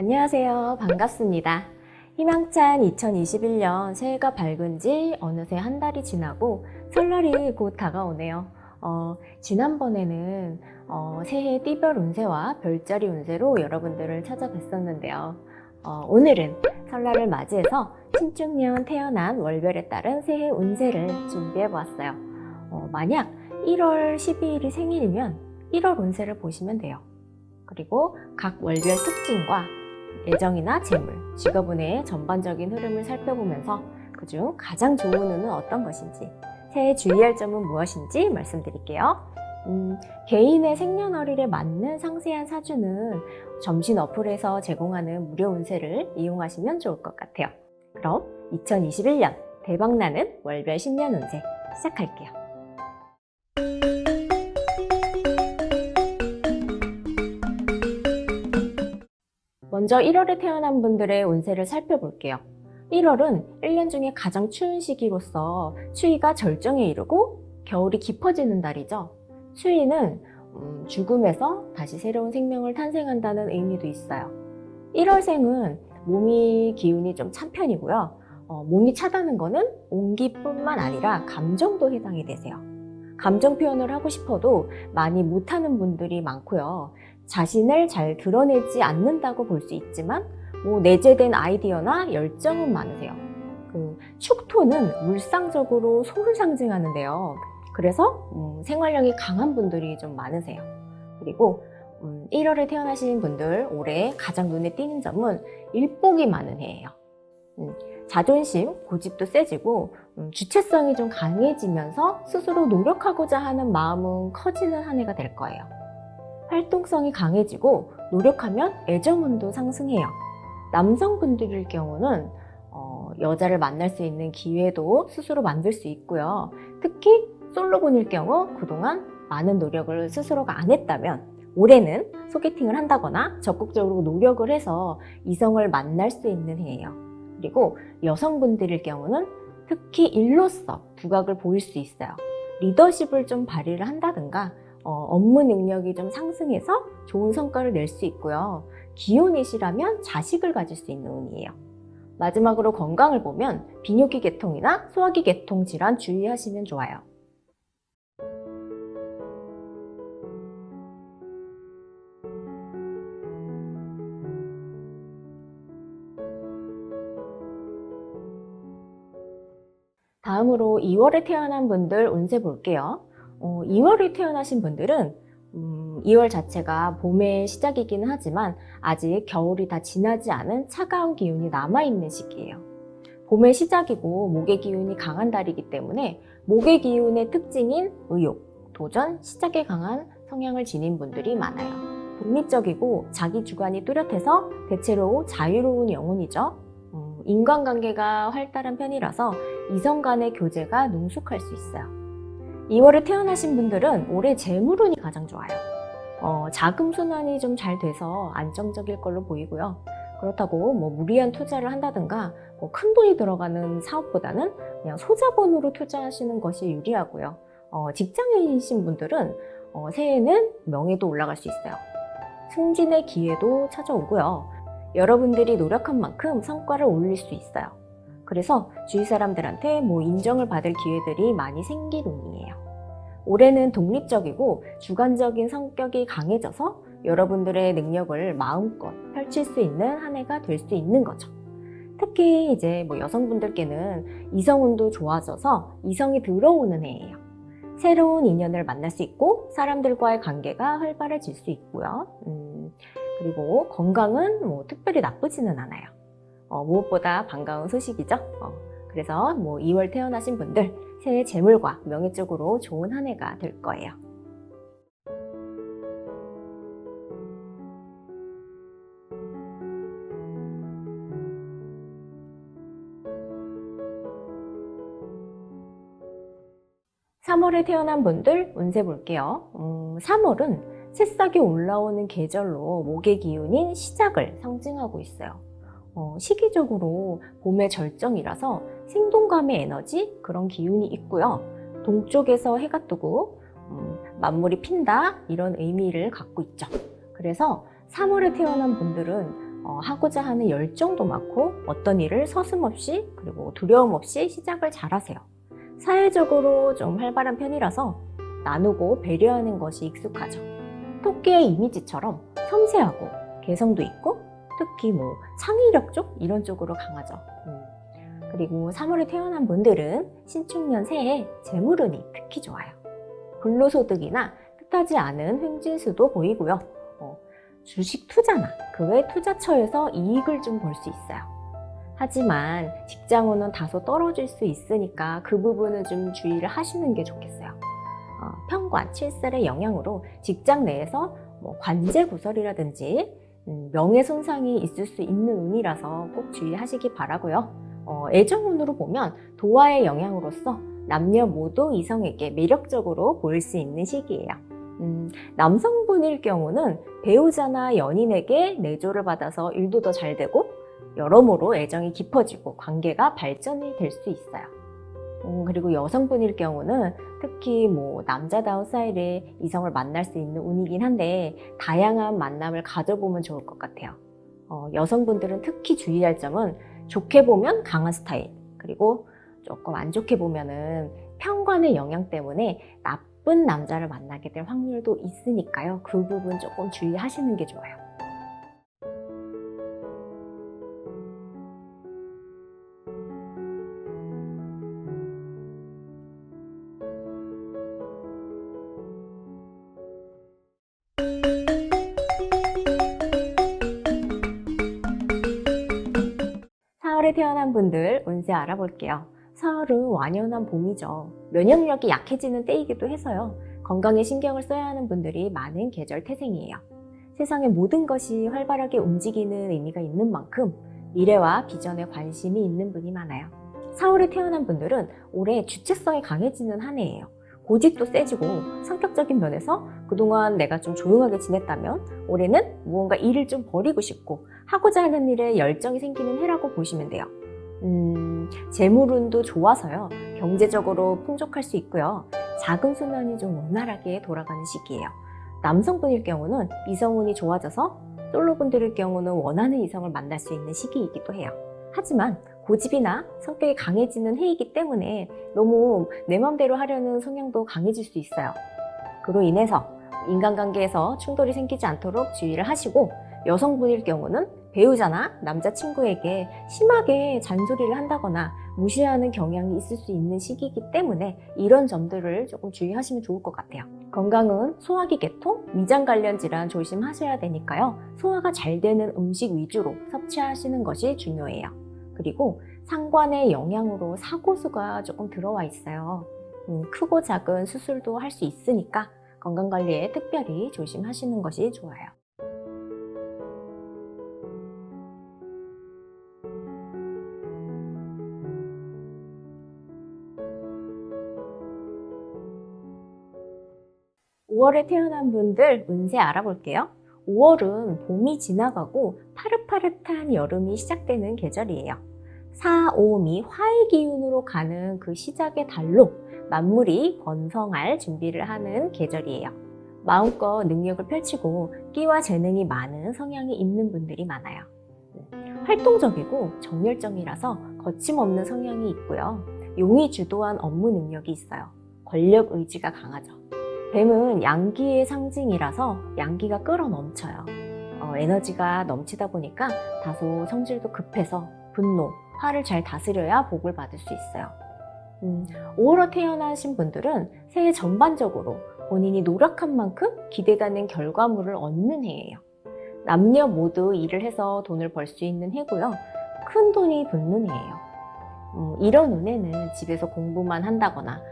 안녕하세요. 반갑습니다. 희망찬 2021년 새해가 밝은 지 어느새 한 달이 지나고 설날이 곧 다가오네요. 지난번에는 새해 띠별 운세와 별자리 운세로 여러분들을 찾아뵀었는데요. 오늘은 설날을 맞이해서 신축년 태어난 월별에 따른 새해 운세를 준비해보았어요. 만약 1월 12일이 생일이면 1월 운세를 보시면 돼요. 그리고 각 월별 특징과 애정이나 재물, 직업운의 전반적인 흐름을 살펴보면서 그중 가장 좋은 운은 어떤 것인지, 새해 주의할 점은 무엇인지 말씀드릴게요. 개인의 생년월일에 맞는 상세한 사주는 점신 어플에서 제공하는 무료 운세를 이용하시면 좋을 것 같아요. 그럼 2021년 대박나는 월별 신년 운세 시작할게요. 먼저 1월에 태어난 분들의 운세를 살펴볼게요. 1월은 1년 중에 가장 추운 시기로서 추위가 절정에 이르고 겨울이 깊어지는 달이죠. 추위는 죽음에서 다시 새로운 생명을 탄생한다는 의미도 있어요. 1월생은 몸이 기운이 좀 찬 편이고요. 몸이 차다는 거는 온기뿐만 아니라 감정도 해당이 되세요. 감정 표현을 하고 싶어도 많이 못하는 분들이 많고요. 자신을 잘 드러내지 않는다고 볼 수 있지만 내재된 아이디어나 열정은 많으세요. 축토는 물상적으로 소를 상징하는데요. 그래서 생활력이 강한 분들이 좀 많으세요. 그리고 1월에 태어나신 분들 올해 가장 눈에 띄는 점은 일복이 많은 해예요. 자존심, 고집도 세지고 주체성이 좀 강해지면서 스스로 노력하고자 하는 마음은 커지는 한 해가 될 거예요. 활동성이 강해지고 노력하면 애정운도 상승해요. 남성분들일 경우는 여자를 만날 수 있는 기회도 스스로 만들 수 있고요. 특히 솔로분일 경우 그동안 많은 노력을 스스로가 안 했다면 올해는 소개팅을 한다거나 적극적으로 노력을 해서 이성을 만날 수 있는 해예요. 그리고 여성분들일 경우는 특히 일로서 두각을 보일 수 있어요. 리더십을 좀 발휘를 한다든가 업무 능력이 좀 상승해서 좋은 성과를 낼 수 있고요. 기혼이시라면 자식을 가질 수 있는 운이에요. 마지막으로 건강을 보면 비뇨기 계통이나 소화기 계통 질환 주의하시면 좋아요. 다음으로 2월에 태어난 분들 운세 볼게요. 2월에 태어나신 분들은 2월 자체가 봄의 시작이기는 하지만 아직 겨울이 다 지나지 않은 차가운 기운이 남아있는 시기예요. 봄의 시작이고 목의 기운이 강한 달이기 때문에 목의 기운의 특징인 의욕, 도전, 시작에 강한 성향을 지닌 분들이 많아요. 독립적이고 자기 주관이 뚜렷해서 대체로 자유로운 영혼이죠. 인간관계가 활달한 편이라서 이성 간의 교제가 능숙할 수 있어요. 2월에 태어나신 분들은 올해 재물운이 가장 좋아요. 자금 순환이 좀 잘 돼서 안정적일 걸로 보이고요. 그렇다고 무리한 투자를 한다든가 큰 돈이 들어가는 사업보다는 그냥 소자본으로 투자하시는 것이 유리하고요. 직장인이신 분들은 새해에는 명예도 올라갈 수 있어요. 승진의 기회도 찾아오고요. 여러분들이 노력한 만큼 성과를 올릴 수 있어요. 그래서 주위 사람들한테 인정을 받을 기회들이 많이 생길 운이에요. 올해는 독립적이고 주관적인 성격이 강해져서 여러분들의 능력을 마음껏 펼칠 수 있는 한 해가 될 수 있는 거죠. 특히 이제 여성분들께는 이성운도 좋아져서 이성이 들어오는 해예요. 새로운 인연을 만날 수 있고 사람들과의 관계가 활발해질 수 있고요. 그리고 건강은 특별히 나쁘지는 않아요. 무엇보다 반가운 소식이죠. 그래서 2월 태어나신 분들 새해 재물과 명예 쪽으로 좋은 한 해가 될 거예요. (3월에) 태어난 분들 운세 볼게요. 3월은 새싹이 올라오는 계절로 목의 기운인 시작을 상징하고 있어요. 시기적으로 봄의 절정이라서 생동감의 에너지 그런 기운이 있고요. 동쪽에서 해가 뜨고 만물이 핀다 이런 의미를 갖고 있죠. 그래서 3월에 태어난 분들은 하고자 하는 열정도 많고 어떤 일을 서슴없이 그리고 두려움 없이 시작을 잘하세요. 사회적으로 좀 활발한 편이라서 나누고 배려하는 것이 익숙하죠. 토끼의 이미지처럼 섬세하고 개성도 있고 특히 창의력 쪽 이런 쪽으로 강하죠. 그리고 3월에 태어난 분들은 신축년 새해 재물운이 특히 좋아요. 근로소득이나 뜻하지 않은 횡재수도 보이고요. 주식 투자나 그 외 투자처에서 이익을 좀 볼 수 있어요. 하지만 직장운은 다소 떨어질 수 있으니까 그 부분은 좀 주의를 하시는 게 좋겠어요. 편관, 칠살의 영향으로 직장 내에서 관제구설이라든지 명예손상이 있을 수 있는 운이라서 꼭 주의하시기 바라고요. 애정운으로 보면 도화의 영향으로서 남녀 모두 이성에게 매력적으로 보일 수 있는 시기예요. 남성분일 경우는 배우자나 연인에게 내조를 받아서 일도 더 잘 되고 여러모로 애정이 깊어지고 관계가 발전이 될 수 있어요. 그리고 여성분일 경우는 특히 남자다운 스타일의 이성을 만날 수 있는 운이긴 한데 다양한 만남을 가져보면 좋을 것 같아요. 여성분들은 특히 주의할 점은 좋게 보면 강한 스타일, 그리고 조금 안 좋게 보면은 편관의 영향 때문에 나쁜 남자를 만나게 될 확률도 있으니까요. 그 부분 조금 주의하시는 게 좋아요. 사월에 태어난 분들 운세 알아볼게요. 4월은 완연한 봄이죠. 면역력이 약해지는 때이기도 해서요. 건강에 신경을 써야 하는 분들이 많은 계절 태생이에요. 세상의 모든 것이 활발하게 움직이는 의미가 있는 만큼 미래와 비전에 관심이 있는 분이 많아요. 4월에 태어난 분들은 올해 주체성이 강해지는 한 해예요. 고집도 세지고 성격적인 면에서 그동안 내가 좀 조용하게 지냈다면 올해는 무언가 일을 좀 벌이고 싶고 하고자 하는 일에 열정이 생기는 해라고 보시면 돼요. 재물운도 좋아서요. 경제적으로 풍족할 수 있고요. 자금 순환이 좀 원활하게 돌아가는 시기예요. 남성분일 경우는 이성운이 좋아져서 솔로분들일 경우는 원하는 이성을 만날 수 있는 시기이기도 해요. 하지만 고집이나 성격이 강해지는 해이기 때문에 너무 내 맘대로 하려는 성향도 강해질 수 있어요. 그로 인해서 인간관계에서 충돌이 생기지 않도록 주의를 하시고 여성분일 경우는 배우자나 남자친구에게 심하게 잔소리를 한다거나 무시하는 경향이 있을 수 있는 시기이기 때문에 이런 점들을 조금 주의하시면 좋을 것 같아요. 건강은 소화기 계통, 위장 관련 질환 조심하셔야 되니까요. 소화가 잘 되는 음식 위주로 섭취하시는 것이 중요해요. 그리고 상관의 영향으로 사고수가 조금 들어와 있어요. 크고 작은 수술도 할 수 있으니까 건강관리에 특별히 조심하시는 것이 좋아요. (5월에) 태어난 분들 운세 알아볼게요. 5월은 봄이 지나가고 파릇파릇한 여름이 시작되는 계절이에요. 사, 오, 미 화의 기운으로 가는 그 시작의 달로 만물이 번성할 준비를 하는 계절이에요. 마음껏 능력을 펼치고 끼와 재능이 많은 성향이 있는 분들이 많아요. 활동적이고 정열적이라서 거침없는 성향이 있고요. 용이 주도한 업무 능력이 있어요. 권력 의지가 강하죠. 뱀은 양기의 상징이라서 양기가 끌어넘쳐요. 에너지가 넘치다 보니까 다소 성질도 급해서 분노, 화를 잘 다스려야 복을 받을 수 있어요. 5월에 태어나신 분들은 새해 전반적으로 본인이 노력한 만큼 기대가는 결과물을 얻는 해예요. 남녀 모두 일을 해서 돈을 벌 수 있는 해고요. 큰 돈이 붙는 해예요. 이런 운에는 집에서 공부만 한다거나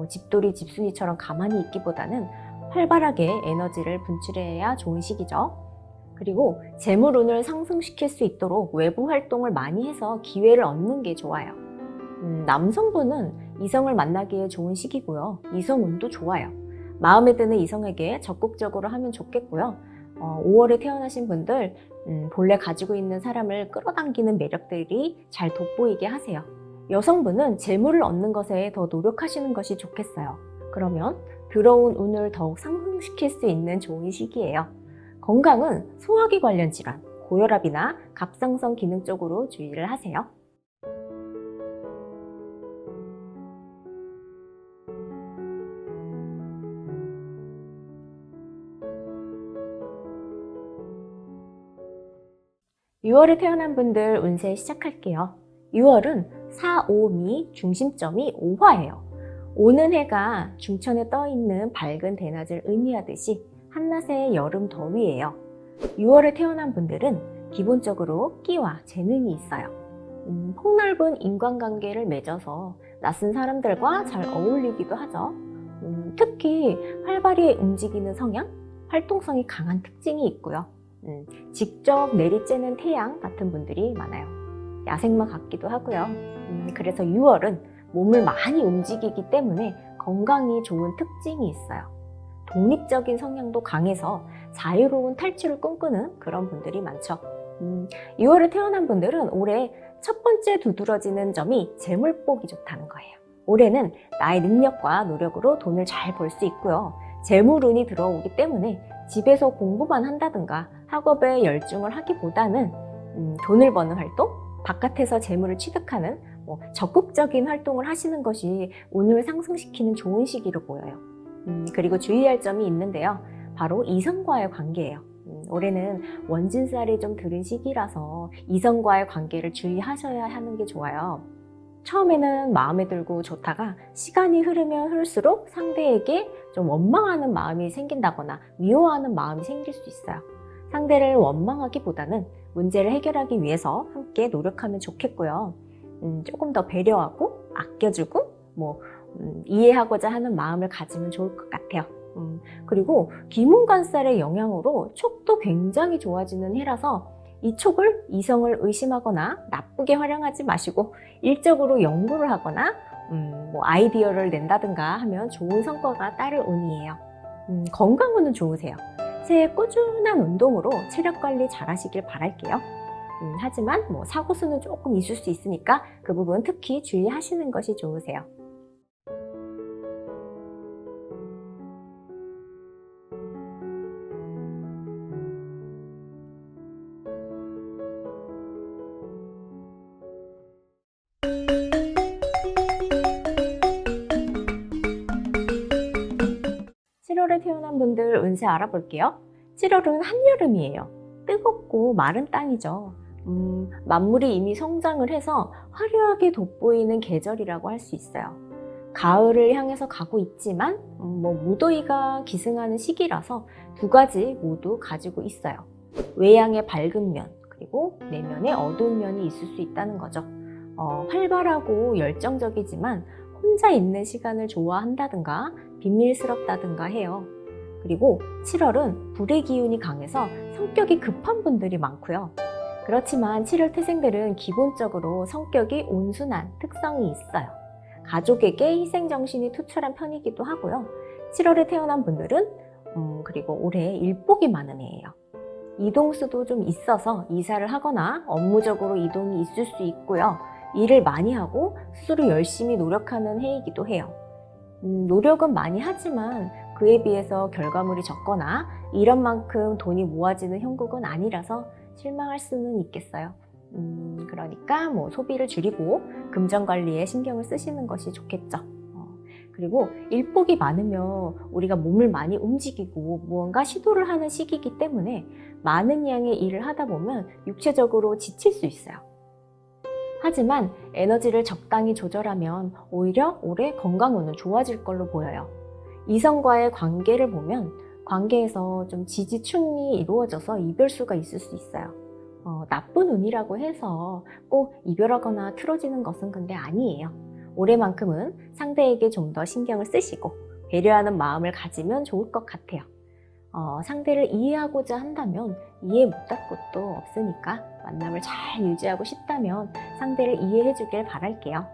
집돌이 집순이처럼 가만히 있기보다는 활발하게 에너지를 분출해야 좋은 시기죠. 그리고 재물운을 상승시킬 수 있도록 외부 활동을 많이 해서 기회를 얻는 게 좋아요. 남성분은 이성을 만나기에 좋은 시기고요. 이성운도 좋아요. 마음에 드는 이성에게 적극적으로 하면 좋겠고요. 5월에 태어나신 분들 본래 가지고 있는 사람을 끌어당기는 매력들이 잘 돋보이게 하세요. 여성분은 재물을 얻는 것에 더 노력하시는 것이 좋겠어요. 그러면 들어온 운을 더욱 상승시킬 수 있는 좋은 시기예요. 건강은 소화기 관련 질환, 고혈압이나 갑상선 기능 쪽으로 주의를 하세요. 6월에 태어난 분들 운세 시작할게요. 6월은 4, 5, 미 중심점이 5화예요. 오는 해가 중천에 떠있는 밝은 대낮을 의미하듯이 한낮의 여름 더위예요. 6월에 태어난 분들은 기본적으로 끼와 재능이 있어요. 폭넓은 인간관계를 맺어서 낯선 사람들과 잘 어울리기도 하죠. 특히 활발히 움직이는 성향, 활동성이 강한 특징이 있고요. 직접 내리쬐는 태양 같은 분들이 많아요. 야생마 같기도 하고요. 그래서 6월은 몸을 많이 움직이기 때문에 건강이 좋은 특징이 있어요. 독립적인 성향도 강해서 자유로운 탈출을 꿈꾸는 그런 분들이 많죠. 6월에 태어난 분들은 올해 첫 번째 두드러지는 점이 재물복이 좋다는 거예요. 올해는 나의 능력과 노력으로 돈을 잘 벌 수 있고요. 재물운이 들어오기 때문에 집에서 공부만 한다든가 학업에 열중을 하기보다는 돈을 버는 활동, 바깥에서 재물을 취득하는 적극적인 활동을 하시는 것이 운을 상승시키는 좋은 시기로 보여요. 그리고 주의할 점이 있는데요. 바로 이성과의 관계예요. 올해는 원진살이 좀 들은 시기라서 이성과의 관계를 주의하셔야 하는 게 좋아요. 처음에는 마음에 들고 좋다가 시간이 흐르면 흐를수록 상대에게 좀 원망하는 마음이 생긴다거나 미워하는 마음이 생길 수 있어요. 상대를 원망하기보다는 문제를 해결하기 위해서 함께 노력하면 좋겠고요. 조금 더 배려하고 아껴주고 이해하고자 하는 마음을 가지면 좋을 것 같아요. 그리고 기문관살의 영향으로 촉도 굉장히 좋아지는 해라서 이 촉을 이성을 의심하거나 나쁘게 활용하지 마시고 일적으로 연구를 하거나 아이디어를 낸다든가 하면 좋은 성과가 따를 운이에요. 건강운은 좋으세요. 새해 꾸준한 운동으로 체력 관리 잘 하시길 바랄게요. 하지만 사고수는 조금 있을 수 있으니까 그 부분 특히 주의하시는 것이 좋으세요. (7월에) 태어난 분들 운세 알아볼게요. 7월은 한여름이에요. 뜨겁고 마른 땅이죠. 만물이 이미 성장을 해서 화려하게 돋보이는 계절이라고 할 수 있어요. 가을을 향해서 가고 있지만 무더위가 기승하는 시기라서 두 가지 모두 가지고 있어요. 외양의 밝은 면, 그리고 내면의 어두운 면이 있을 수 있다는 거죠. 활발하고 열정적이지만 혼자 있는 시간을 좋아한다든가 비밀스럽다든가 해요. 그리고 7월은 불의 기운이 강해서 성격이 급한 분들이 많고요. 그렇지만 7월 태생들은 기본적으로 성격이 온순한 특성이 있어요. 가족에게 희생정신이 투철한 편이기도 하고요. 7월에 태어난 분들은 그리고 올해 일복이 많은 해예요. 이동수도 좀 있어서 이사를 하거나 업무적으로 이동이 있을 수 있고요. 일을 많이 하고 스스로 열심히 노력하는 해이기도 해요. 노력은 많이 하지만 그에 비해서 결과물이 적거나 이런 만큼 돈이 모아지는 형국은 아니라서 실망할 수는 있겠어요. 그러니까 소비를 줄이고 금전 관리에 신경을 쓰시는 것이 좋겠죠. 그리고 일복이 많으면 우리가 몸을 많이 움직이고 무언가 시도를 하는 시기이기 때문에 많은 양의 일을 하다 보면 육체적으로 지칠 수 있어요. 하지만 에너지를 적당히 조절하면 오히려 올해 건강운은 좋아질 걸로 보여요. 이성과의 관계를 보면 관계에서 좀 지지충이 이루어져서 이별수가 있을 수 있어요. 나쁜 운이라고 해서 꼭 이별하거나 틀어지는 것은 근데 아니에요. 올해만큼은 상대에게 좀 더 신경을 쓰시고 배려하는 마음을 가지면 좋을 것 같아요. 상대를 이해하고자 한다면 이해 못할 것도 없으니까 만남을 잘 유지하고 싶다면 상대를 이해해 주길 바랄게요.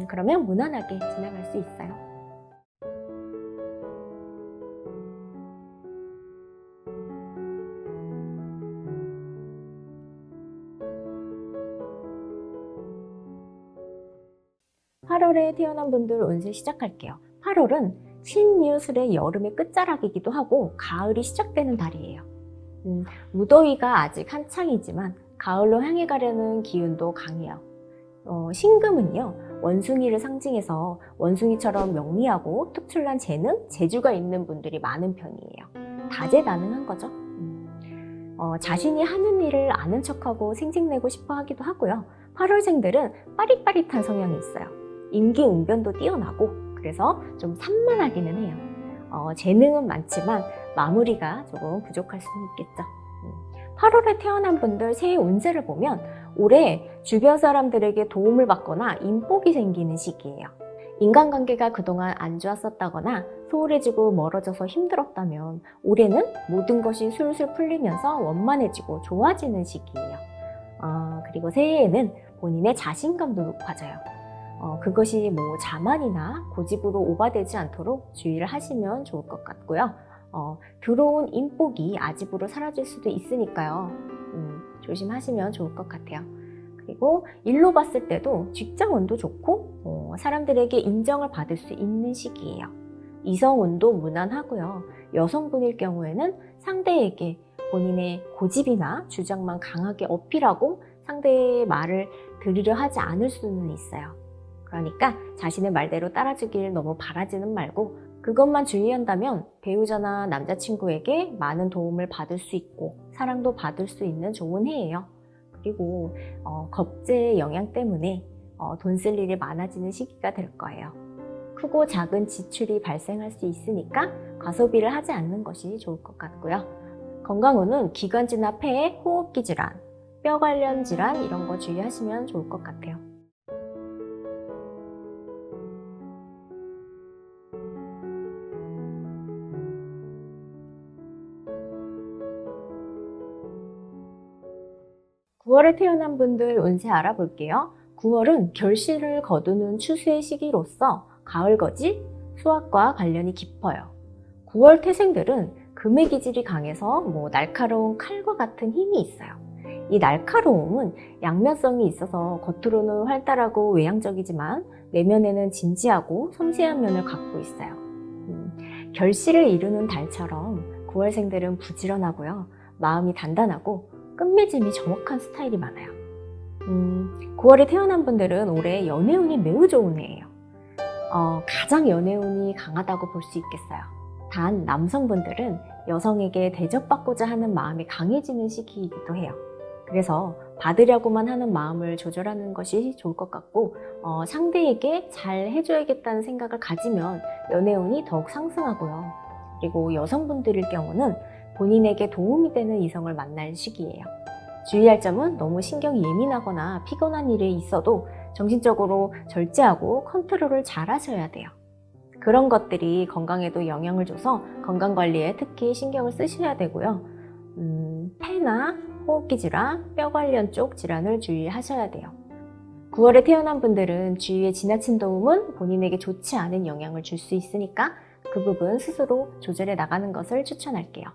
그러면 무난하게 지나갈 수 있어요. (8월에) 태어난 분들 운세 시작할게요. 8월은 신유술의 여름의 끝자락이기도 하고 가을이 시작되는 달이에요. 무더위가 아직 한창이지만 가을로 향해 가려는 기운도 강해요. 신금은요, 원숭이를 상징해서 원숭이처럼 명리하고 특출난 재능, 재주가 있는 분들이 많은 편이에요. 다재다능한 거죠. 자신이 하는 일을 아는 척하고 생색내고 싶어 하기도 하고요. 8월생들은 빠릿빠릿한 성향이 있어요. 임기응변도 뛰어나고 그래서 좀 산만하기는 해요. 재능은 많지만 마무리가 조금 부족할 수는 있겠죠. 8월에 태어난 분들 새해 운세를 보면 올해 주변 사람들에게 도움을 받거나 인복이 생기는 시기예요. 인간관계가 그동안 안 좋았었다거나 소홀해지고 멀어져서 힘들었다면 올해는 모든 것이 술술 풀리면서 원만해지고 좋아지는 시기예요. 그리고 새해에는 본인의 자신감도 높아져요. 그것이 뭐 자만이나 고집으로 오바되지 않도록 주의를 하시면 좋을 것 같고요. 들어온 인복이 아집으로 사라질 수도 있으니까요. 조심하시면 좋을 것 같아요. 그리고 일로 봤을 때도 직장운도 좋고 사람들에게 인정을 받을 수 있는 시기예요. 이성운도 무난하고요. 여성분일 경우에는 상대에게 본인의 고집이나 주장만 강하게 어필하고 상대의 말을 들으려 하지 않을 수는 있어요. 그러니까 자신의 말대로 따라주길 너무 바라지는 말고 그것만 주의한다면 배우자나 남자친구에게 많은 도움을 받을 수 있고 사랑도 받을 수 있는 좋은 해예요. 그리고 겁재의 영향 때문에 돈 쓸 일이 많아지는 시기가 될 거예요. 크고 작은 지출이 발생할 수 있으니까 과소비를 하지 않는 것이 좋을 것 같고요. 건강운은 기관지나 폐, 호흡기 질환, 뼈 관련 질환 이런 거 주의하시면 좋을 것 같아요. 9월에 태어난 분들 운세 알아볼게요. 9월은 결실을 거두는 추수의 시기로서 가을거지, 수확과 관련이 깊어요. 9월 태생들은 금의 기질이 강해서 날카로운 칼과 같은 힘이 있어요. 이 날카로움은 양면성이 있어서 겉으로는 활달하고 외향적이지만 내면에는 진지하고 섬세한 면을 갖고 있어요. 결실을 이루는 달처럼 9월생들은 부지런하고요. 마음이 단단하고 끝맺음이 정확한 스타일이 많아요. 9월에 태어난 분들은 올해 연애운이 매우 좋은 해예요. 가장 연애운이 강하다고 볼 수 있겠어요. 단 남성분들은 여성에게 대접받고자 하는 마음이 강해지는 시기이기도 해요. 그래서 받으려고만 하는 마음을 조절하는 것이 좋을 것 같고 상대에게 잘 해줘야겠다는 생각을 가지면 연애운이 더욱 상승하고요. 그리고 여성분들일 경우는 본인에게 도움이 되는 이성을 만날 시기예요. 주의할 점은 너무 신경이 예민하거나 피곤한 일이 있어도 정신적으로 절제하고 컨트롤을 잘 하셔야 돼요. 그런 것들이 건강에도 영향을 줘서 건강관리에 특히 신경을 쓰셔야 되고요. 폐나 호흡기 질환, 뼈 관련 쪽 질환을 주의하셔야 돼요. 9월에 태어난 분들은 주위의 지나친 도움은 본인에게 좋지 않은 영향을 줄 수 있으니까 그 부분 스스로 조절해 나가는 것을 추천할게요.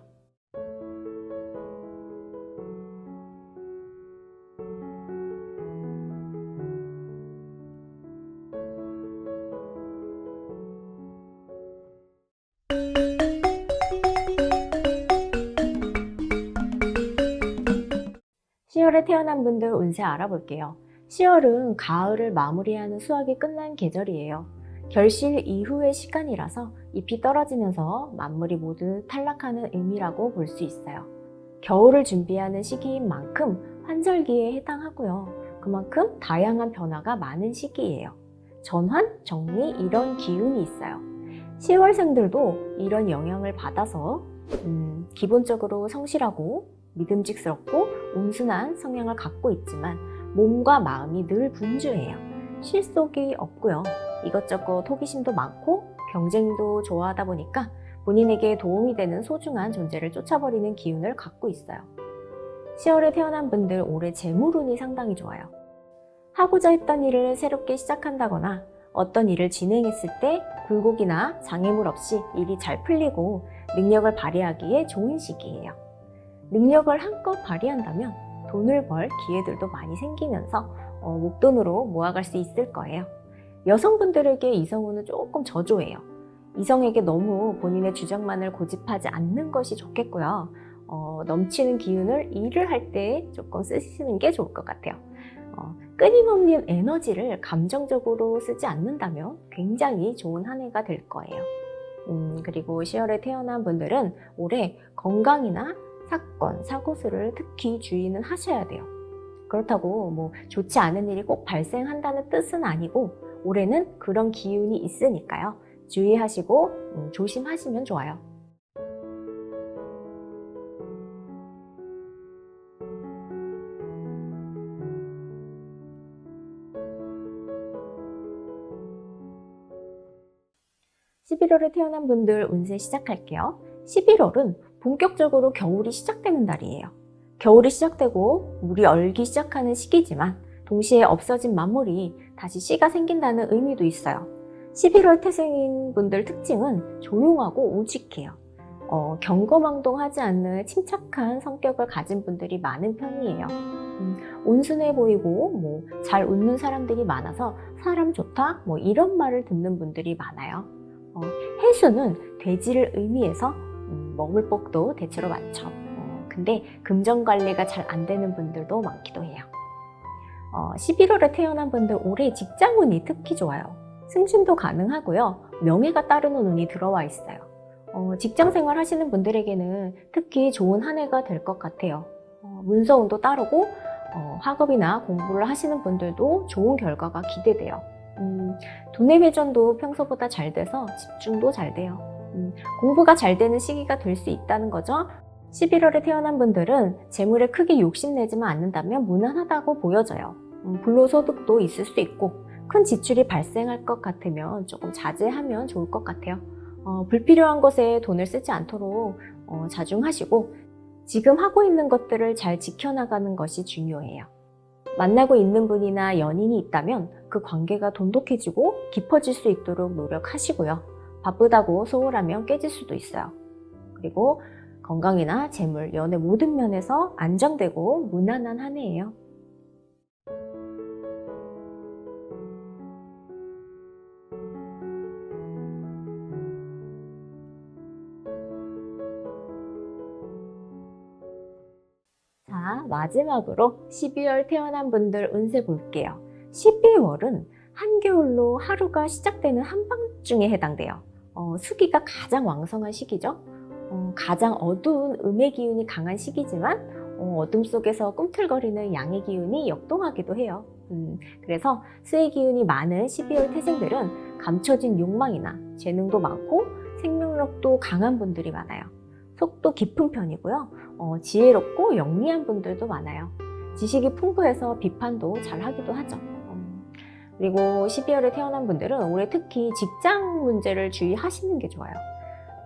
(10월에) 태어난 분들 운세 알아볼게요. 10월은 가을을 마무리하는 수확이 끝난 계절이에요. 결실 이후의 시간이라서 잎이 떨어지면서 만물이 모두 탈락하는 의미라고 볼 수 있어요. 겨울을 준비하는 시기인 만큼 환절기에 해당하고요. 그만큼 다양한 변화가 많은 시기예요. 전환, 정리 이런 기운이 있어요. 10월생들도 이런 영향을 받아서 기본적으로 성실하고 믿음직스럽고 온순한 성향을 갖고 있지만 몸과 마음이 늘 분주해요. 실속이 없고요. 이것저것 호기심도 많고 경쟁도 좋아하다 보니까 본인에게 도움이 되는 소중한 존재를 쫓아버리는 기운을 갖고 있어요. 10월에 태어난 분들 올해 재물운이 상당히 좋아요. 하고자 했던 일을 새롭게 시작한다거나 어떤 일을 진행했을 때 굴곡이나 장애물 없이 일이 잘 풀리고 능력을 발휘하기에 좋은 시기예요. 능력을 한껏 발휘한다면 돈을 벌 기회들도 많이 생기면서 목돈으로 모아갈 수 있을 거예요. 여성분들에게 이성운은 조금 저조해요. 이성에게 너무 본인의 주장만을 고집하지 않는 것이 좋겠고요. 넘치는 기운을 일을 할 때 조금 쓰시는 게 좋을 것 같아요. 끊임없는 에너지를 감정적으로 쓰지 않는다면 굉장히 좋은 한 해가 될 거예요. 그리고 10월에 태어난 분들은 올해 건강이나 사건, 사고수를 특히 주의는 하셔야 돼요. 그렇다고 뭐 좋지 않은 일이 꼭 발생한다는 뜻은 아니고 올해는 그런 기운이 있으니까요. 주의하시고 조심하시면 좋아요. (11월에) 태어난 분들 운세 시작할게요. 11월은 본격적으로 겨울이 시작되는 달이에요. 겨울이 시작되고 물이 얼기 시작하는 시기지만 동시에 없어진 만물이 다시 씨가 생긴다는 의미도 있어요. 11월 태생인 분들 특징은 조용하고 우직해요. 경거망동하지 않는 침착한 성격을 가진 분들이 많은 편이에요. 온순해 보이고 잘 웃는 사람들이 많아서 사람 좋다 이런 말을 듣는 분들이 많아요. 해수는 돼지를 의미해서 먹을 복도 대체로 많죠. 근데 금전 관리가 잘 안 되는 분들도 많기도 해요. 11월에 태어난 분들 올해 직장 운이 특히 좋아요. 승진도 가능하고요. 명예가 따르는 운이 들어와 있어요. 직장 생활 하시는 분들에게는 특히 좋은 한 해가 될 것 같아요. 문서운도 따르고 학업이나 공부를 하시는 분들도 좋은 결과가 기대돼요. 두뇌 회전도 평소보다 잘 돼서 집중도 잘 돼요. 공부가 잘 되는 시기가 될 수 있다는 거죠. 11월에 태어난 분들은 재물에 크게 욕심내지만 않는다면 무난하다고 보여져요. 불로소득도 있을 수 있고 큰 지출이 발생할 것 같으면 조금 자제하면 좋을 것 같아요. 불필요한 것에 돈을 쓰지 않도록 자중하시고 지금 하고 있는 것들을 잘 지켜나가는 것이 중요해요. 만나고 있는 분이나 연인이 있다면 그 관계가 돈독해지고 깊어질 수 있도록 노력하시고요. 바쁘다고 소홀하면 깨질 수도 있어요. 그리고 건강이나 재물, 연애 모든 면에서 안정되고 무난한 한 해예요. 자, 마지막으로 12월 태어난 분들 운세 볼게요. 12월은 한겨울로 하루가 시작되는 한밤중에 해당돼요. 수기가 가장 왕성한 시기죠. 가장 어두운 음의 기운이 강한 시기지만 어둠 속에서 꿈틀거리는 양의 기운이 역동하기도 해요. 그래서 수의 기운이 많은 12월 태생들은 감춰진 욕망이나 재능도 많고 생명력도 강한 분들이 많아요. 속도 깊은 편이고요. 지혜롭고 영리한 분들도 많아요. 지식이 풍부해서 비판도 잘 하기도 하죠. 그리고 12월에 태어난 분들은 올해 특히 직장 문제를 주의하시는 게 좋아요.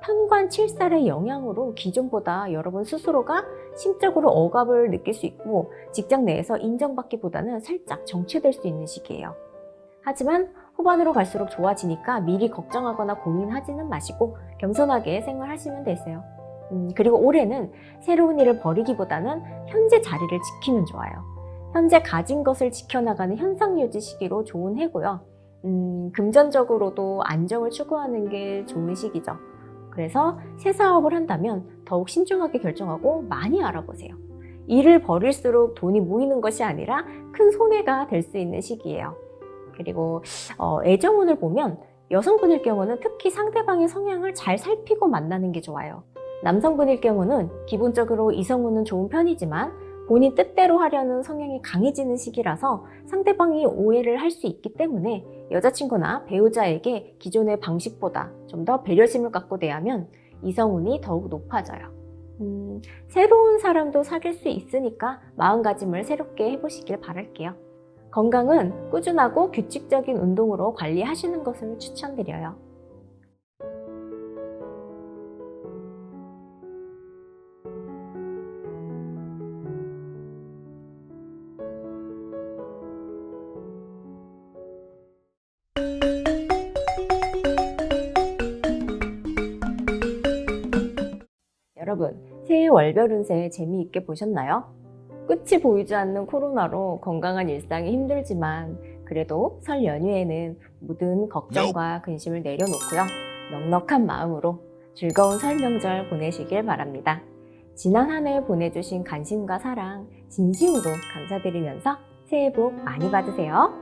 편관 칠살의 영향으로 기존보다 여러분 스스로가 심적으로 억압을 느낄 수 있고 직장 내에서 인정받기보다는 살짝 정체될 수 있는 시기예요. 하지만 후반으로 갈수록 좋아지니까 미리 걱정하거나 고민하지는 마시고 겸손하게 생활하시면 되세요. 그리고 올해는 새로운 일을 벌이기보다는 현재 자리를 지키면 좋아요. 현재 가진 것을 지켜나가는 현상 유지 시기로 좋은 해고요. 금전적으로도 안정을 추구하는 게 좋은 시기죠. 그래서 새 사업을 한다면 더욱 신중하게 결정하고 많이 알아보세요. 일을 벌일수록 돈이 모이는 것이 아니라 큰 손해가 될 수 있는 시기예요. 그리고 애정운을 보면 여성분일 경우는 특히 상대방의 성향을 잘 살피고 만나는 게 좋아요. 남성분일 경우는 기본적으로 이성운은 좋은 편이지만 본인 뜻대로 하려는 성향이 강해지는 시기라서 상대방이 오해를 할 수 있기 때문에 여자친구나 배우자에게 기존의 방식보다 좀 더 배려심을 갖고 대하면 이성운이 더욱 높아져요. 새로운 사람도 사귈 수 있으니까 마음가짐을 새롭게 해보시길 바랄게요. 건강은 꾸준하고 규칙적인 운동으로 관리하시는 것을 추천드려요. 여러분, 새해 월별 운세 재미있게 보셨나요? 끝이 보이지 않는 코로나로 건강한 일상이 힘들지만 그래도 설 연휴에는 모든 걱정과 근심을 내려놓고요. 넉넉한 마음으로 즐거운 설 명절 보내시길 바랍니다. 지난 한 해 보내주신 관심과 사랑 진심으로 감사드리면서 새해 복 많이 받으세요.